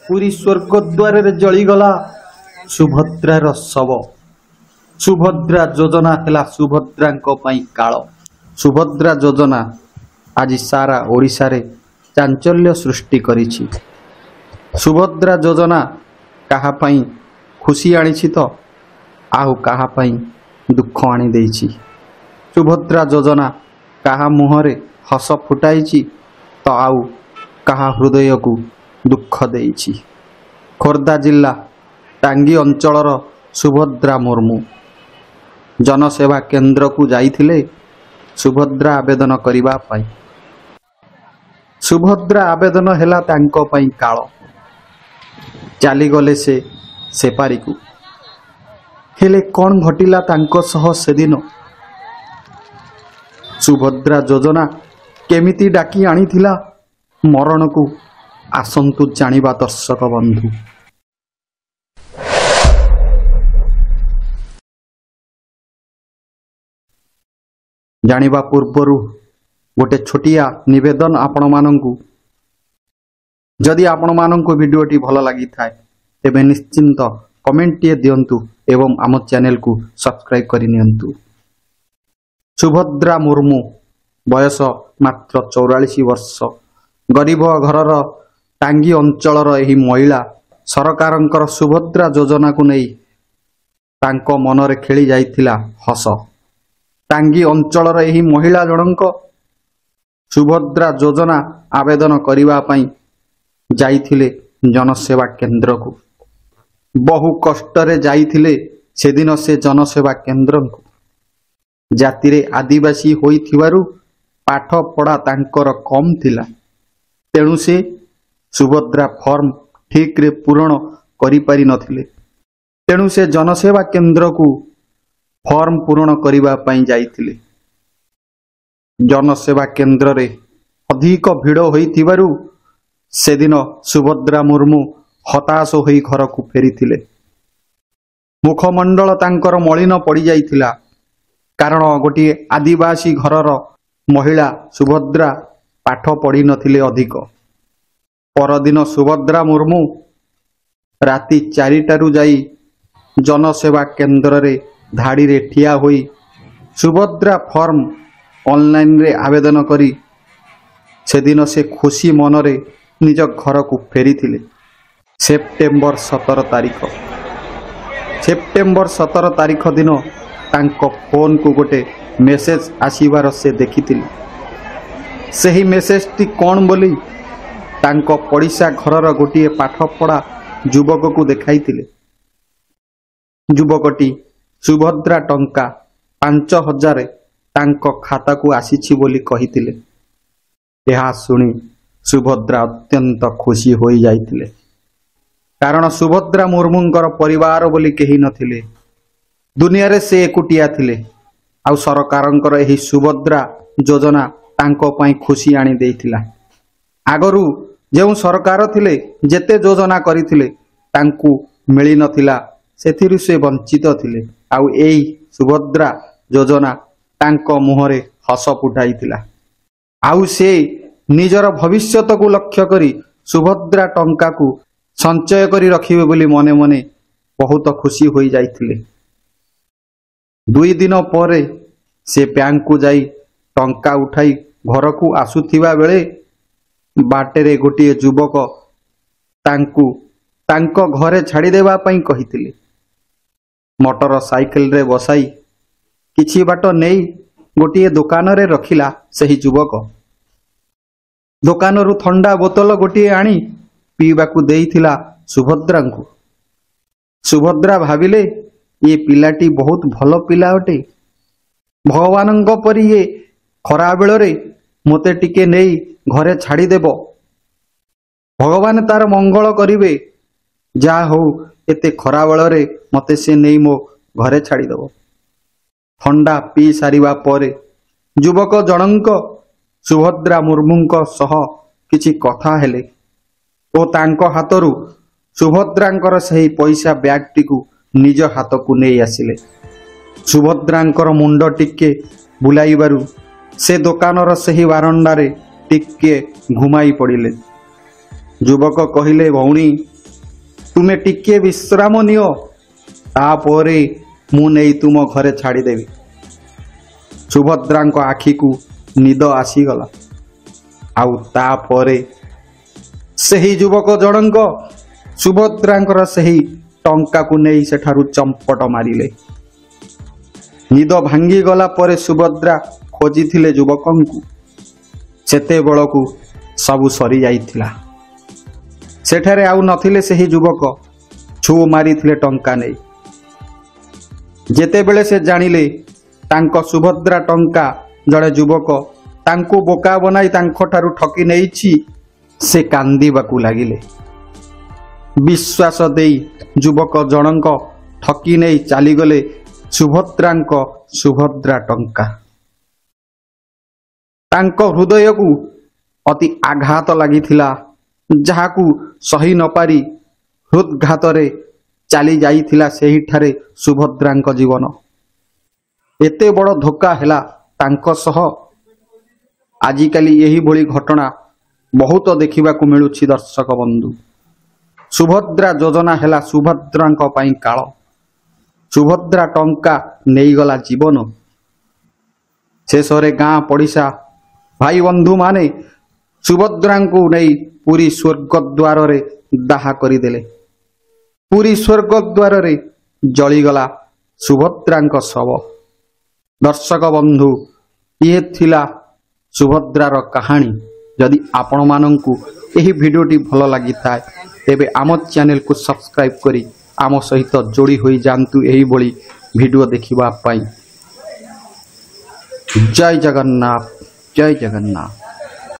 पुरी स्वर्गद्वार जलीगला सुभद्रार शव। सुभद्रा योजना है सुभद्रा काल। सुभद्रा योजना आज सारा ओडिशा रे चांचल्य सृष्टि करिछि। सुभद्रा योजना कहा पई खुशी आनिछि तो आउ कहा पई दुख आनी देछि। सुभद्रा योजना कहा मुहरे हस फुटाइछि तो आउ कहा हृदय को दुख देछि। खोर्धा जिला टांगी अंचलर सुभद्रा मुर्मू जनसेवा केन्द्र को जाइथिले सुभद्रा आवेदन करिबा पाई। सुभद्रा आवेदन हेला तांको पाई काल। चाली गले से सेपारी को हेले कौन घटिला तांको सह से दिन। सुभद्रा योजना केमिति डाकी आनिथिला मरण को आसंतु जानिबा दर्शक बंधु। जानिबा पूर्वरु गोटे छोटिया निवेदन आपण मानंकु। जदि आपण मानंकु वीडियोटी भल लगी थाए तेबे निश्चिंत कमेंट टिए दियंतु एवं आम चैनल को सब्सक्राइब करि नियंतु। सुभद्रा मुर्मू बयस मात्र 44 वर्ष। गरीब घरर टांगी अंचलर एही महिला सरकारंकर सुभद्रा योजना को नहीं तांको मनरे खेली जाइथिला हस। टांगी अंचलर एही महिला जनक सुभद्रा योजना आवेदन करिबा पई जाइथिले जनसेवा केन्द्र को। बहु कष्टरे जाइथिले सेदिन से जनसेवा केन्द्र को। जातिरे आदिवासी होइथिबारु पाठ पढ़ा तांकर कम थिला। तेणु से सुभद्रा फॉर्म ठीक रे पूरण करि पारि नथिले। तेणु से जनसेवा केन्द्र को फॉर्म पूरण करिबा पई जाइथिले। जनसेवा केन्द्र रे अधिक भिड़ होइथिबारु सेदिन सुभद्रा मुर्मू हताश होई घर को फेरिथिले। मुखमंडल तांकर मलिन पड़ी जाइथिला कारण गोटे आदिवासी घरर महिला सुभद्रा पाठ पढ़ी नथिले अधिक। परदिन सुभद्रा मुर्मू राति 4टारू जाई जनसेवा केन्द्र रे धाड़ी रे ठिया होई सुभद्रा फॉर्म ऑनलाइन रे आवेदन करी सेदिन से खुशी मनरे निज घर को फेरिथिले। सेप्टेम्बर 17 तारीख। सेप्टेम्बर 17 तारीख दिन तांको फोन को गोटे मेसेज आसीबार से देखिथिले। सही मेसेज टी कौन बोली तांको पड़िशा घरर गोटे पाठ पढ़ा युवक को देखाइथिले। युवकटी सुभद्रा टंका 5000 तांको खाता को आसीछि बोली कहिथिले। यह सुनी सुभद्रा अत्यंत खुशी होई जाइथिले कारण सुभद्रा मुर्मूंकर परिवार बोली केही नथिले। दुनिया रे से एकुटिया थिले। आउ सरकारंकर एही सुभद्रा योजना तांको पई खुशी आनी देइथिला। आगरू जेउ सरकार थिले जेते योजना करिथिले तांकु मिली नथिला सेथिरु से वंचित थिले। आउ एई सुभद्रा योजना तांको मुहरे हस फुटाइथिला। आउ से निजर भविष्यत को लक्ष्य करी सुभद्रा टंका को संचय करी रखिबे बोली मने मने बहुत खुशी होई जाइथिले। 2 दिन परे से बैंक को जाई टंका उठाई घर को आसुथिबा बेले बाटेरे गोटे युवक तांको घरे छाड़ी देबा पई कहिथिले। मोटर साइकिल रे बसाई किछि बाट नेई गोटे दुकान रे रखिला सही युवक। दुकान रु ठंडा बोतल गोटे आनी पीबा को देइथिला सुभद्रा को। सुभद्रा भाबिले ये पिलाटी बहुत भलो पिला अटे। भगवानंक परी ये खरा बेल रे मोते टिके नेई घरे छाड़ी देबो। भगवान तार मंगल करिवे। जा हो एते खरा बेल रे मते से नेई मो घरे छाड़ी देबो। ठंडा पी सारिबा परे युवक जनंक सुभद्रा मुर्मूंक सह किछि कथा हेले ओ तांको हातरू सुभद्रांकर सही पैसा बैग टिकु निज हाथ को नहीं आसिले। सुभद्रांकर मुंड टिके बुलाइबारु से दुकानर सही बारंडारे टिके घुमाई पड़िले। युवक कहिले भौणी ତୁମେ ଟିକିଏ ବିଶ୍ରାମ ନିଅ, ତାପରେ ମୁଁ ନେଇ ତୁମ ଘରେ ଛାଡ଼ିଦେବି। ସୁଭଦ୍ରାଙ୍କ ଆଖିକୁ ନିଦ ଆସିଗଲା। ଆଉ ତାପରେ ସେହି ଯୁବକ ଜଣଙ୍କ ସୁଭଦ୍ରାଙ୍କର ସେହି ଟଙ୍କାକୁ ନେଇ ସେଠାରୁ ଚମ୍ପଟ ମାରିଲେ। ନିଦ ଭାଙ୍ଗିଗଲା ପରେ ସୁଭଦ୍ରା ଖୋଜିଥିଲେ ଯୁବକଙ୍କୁ। ସେତେବେଳକୁ ସବୁ ସରିଯାଇଥିଲା। ସେଠାରେ ଆଉ ନଥିଲେ ସେହି ଯୁବକ। ଛୁ ମାରିଥିଲେ ଟଙ୍କା ନେଇ। ଯେତେବେଳେ ସେ ଜାଣିଲେ ତାଙ୍କ ସୁଭଦ୍ରା ଟଙ୍କା ଜଣେ ଯୁବକ ତାଙ୍କୁ ବୋକା ବନାଇ ତାଙ୍କଠାରୁ ଠକି ନେଇଛି, ସେ କାନ୍ଦିବାକୁ ଲାଗିଲେ। ବିଶ୍ୱାସ ଦେଇ ଯୁବକ ଜଣଙ୍କ ଠକି ନେଇ ଚାଲିଗଲେ ସୁଭଦ୍ରାଙ୍କ ସୁଭଦ୍ରା ଟଙ୍କା। ତାଙ୍କ ହୃଦୟକୁ ଅତି ଆଘାତ ଲାଗିଥିଲା, ଯାହାକୁ ସହି ନପାରି ହୃଦଘାତରେ ଚାଲି ଯାଇଥିଲା ସେହିଠାରେ ସୁଭଦ୍ରାଙ୍କ ଜୀବନ। ଏତେ ବଡ଼ ଧୋକା ହେଲା ତାଙ୍କ ସହ। ଆଜିକାଲି ଏହିଭଳି ଘଟଣା ବହୁତ ଦେଖିବାକୁ ମିଳୁଛି ଦର୍ଶକ ବନ୍ଧୁ। ସୁଭଦ୍ରା ଯୋଜନା ହେଲା ସୁଭଦ୍ରାଙ୍କ ପାଇଁ କାଳ। ସୁଭଦ୍ରା ଟଙ୍କା ନେଇଗଲା ଜୀବନ। ଶେଷରେ ଗାଁ ପଡ଼ିଶା ଭାଇ ବନ୍ଧୁମାନେ ସୁଭଦ୍ରାଙ୍କୁ ନେଇ ପୁରୀ ସ୍ୱର୍ଗଦ୍ୱାରରେ ଦାହ କରିଦେଲେ। ପୁରୀ ସ୍ୱର୍ଗଦ୍ୱାରରେ ଜଳିଗଲା ସୁଭଦ୍ରାଙ୍କ ଶବ। ଦର୍ଶକ ବନ୍ଧୁ, ଇଏ ଥିଲା ସୁଭଦ୍ରାର କାହାଣୀ। ଯଦି ଆପଣମାନଙ୍କୁ ଏହି ଭିଡ଼ିଓଟି ଭଲ ଲାଗିଥାଏ ତେବେ ଆମ ଚ୍ୟାନେଲକୁ ସବସ୍କ୍ରାଇବ୍ କରି ଆମ ସହିତ ଯୋଡ଼ି ହୋଇଯାଆନ୍ତୁ ଏହିଭଳି ଭିଡ଼ିଓ ଦେଖିବା ପାଇଁ। ଜୟ ଜଗନ୍ନାଥ, ଜୟ ଜଗନ୍ନାଥ।